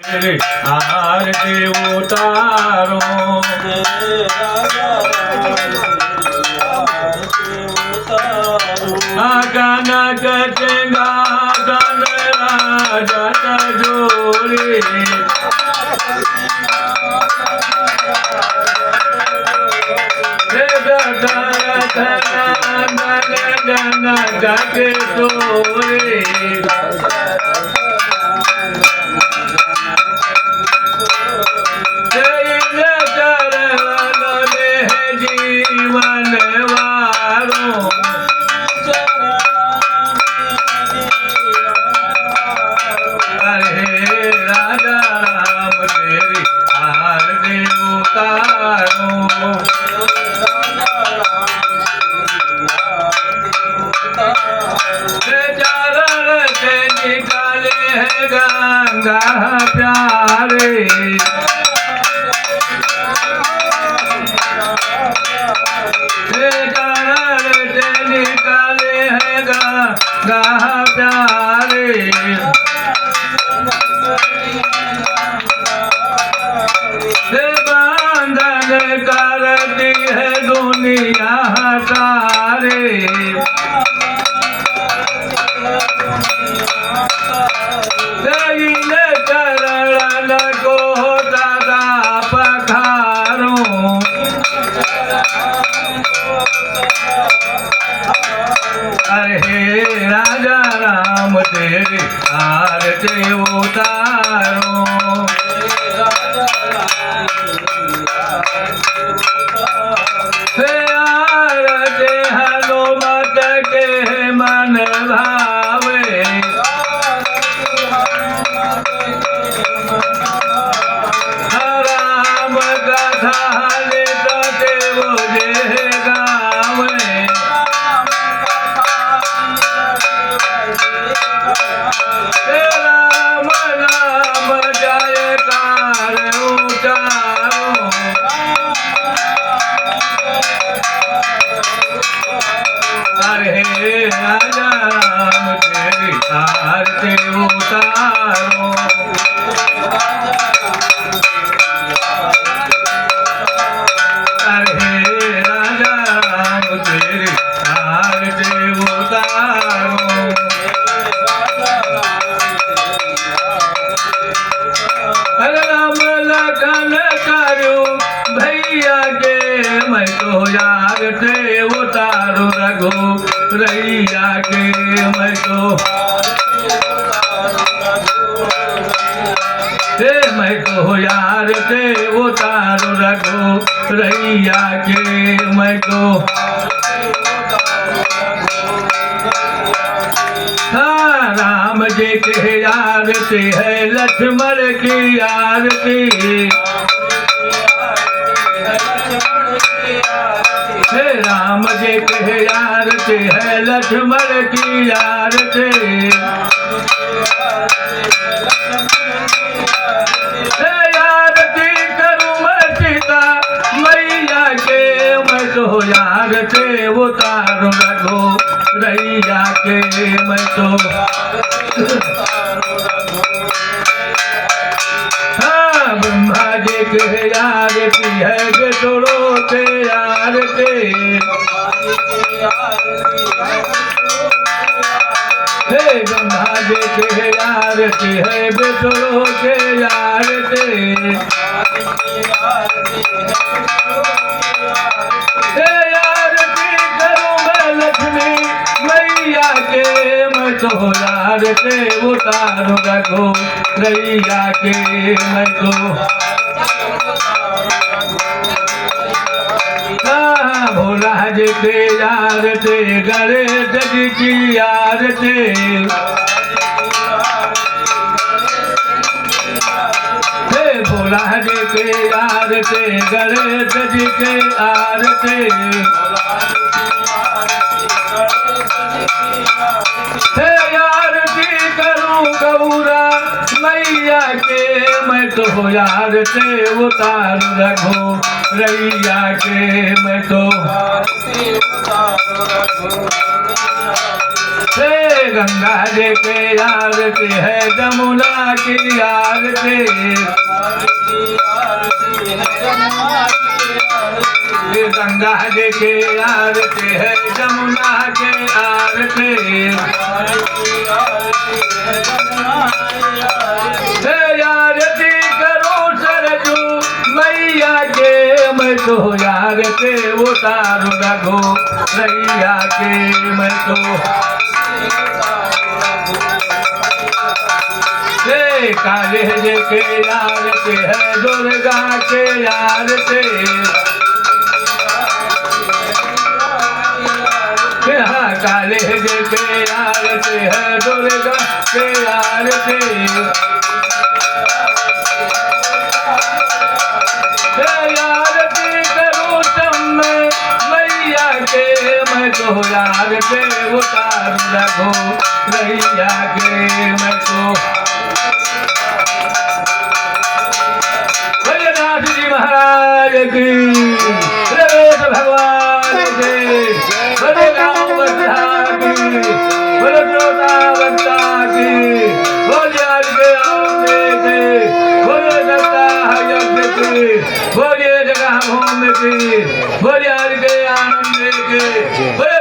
तेरी आरती उतारो गण गंगा गण राजत जोड़ी गण गग तोरे जीवन वारो अरे राजा राम तेरी आरती उतारो चरण से निकाले है गंगा प्यारे निकाले है गंगा प्यारे बंधन करती है दुनिया सारे चरण को दादा पखारो अरे राजा राम तेरी आरती उतारो आरती हनुमत के मन भावे राम कथा लित देव जे गावे राम नाम जयकार उचारो अरे राजा राम तेरी आरती उतारो अरे राजा राम तेरी आरती उतारो राम लखन करो भैया के मैं तो यार थे उतारो रघु रैया के मैं तो मैं तो यार थे उतारो रघु रैया के मैं तो राम जी के आरती है लक्ष्मण की आरती हे राम जी के आरती है लक्ष्मण की आरती हे आरती करूं मैं सीता मैया के मैं तो आरती उतारूं रघु रैया के मैं तो हाँ ब्रह्मा जी के आरती है बेटोड़ो के आरती हे ब्रह्मा जी के आरती है बेटोड़ो के आरती हे आरती करूं मैं लक्ष्मी मैया के मैं तो आरती उतारूं रघु रैया के मैं तो भोला जी के आरती गणेश जी की आरती हे भोला जी के आरती गणेश जी के आरती हे आरती करूं गौरा मैया के मैं तो आरती उतारूं रघु रैया के मैं तो हे गंगा जी के आरती है जमुना की आरती गंगा जी की आरती है जमुना की आरती आरती करो सरजू मैया के मैं तो आरती उतारू रघो रैया के मैं तो काले जी के आरती है दुर्गा के आरती काले जी के आरती है दुर्गा के आरती आरती करूं तब मैया के मैं तो आरती उतारू रघो रैया के मैं तो महाराज की रमेश भगवान के बड़े राम बच्चा की बड़े प्रोता बच्चा की बोलिए आज के आमने के बोलिए दत्ता यज्ञ की बोलिए जगह भूमि की बोलिए आज के आनंद के बोले